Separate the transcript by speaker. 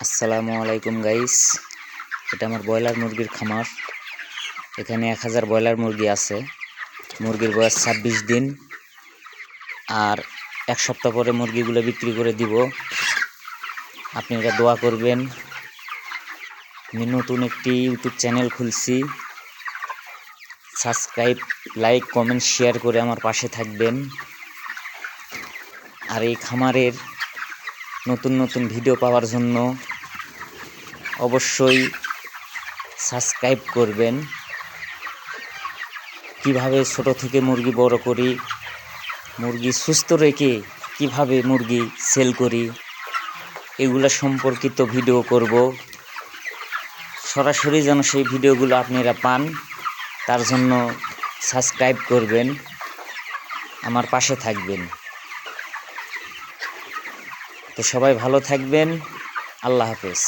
Speaker 1: আসসালামু আলাইকুম গাইস, এটা আমার ব্রয়লার মুরগির খামার। এখানে 1000 ব্রয়লার মুরগি আছে। মুরগির বয়স 26 দিন। আর এক সপ্তাহ পরে মুরগিগুলো বিক্রি করে দিব। আপনারা দোয়া করবেন। আমি নতুন একটি ইউটিউব চ্যানেল খুলছি। সাবস্ক্রাইব, লাইক, কমেন্ট, শেয়ার করে আমার পাশে থাকবেন। আর এই খামারের নতুন নতুন ভিডিও পাওয়ার জন্য অবশ্যই সাবস্ক্রাইব করবেন। কিভাবে ছোট থেকে মুরগি বড় করি, মুরগি সুস্থ রেখে কিভাবে মুরগি সেল করি, এগুলা সম্পর্কিত ভিডিও করব। সরাসরি যেন সেই ভিডিওগুলো আপনারা পান, তার জন্য সাবস্ক্রাইব করবেন, আমার পাশে থাকবেন। তো সবাই ভালো থাকবেন। আল্লাহ হাফেজ।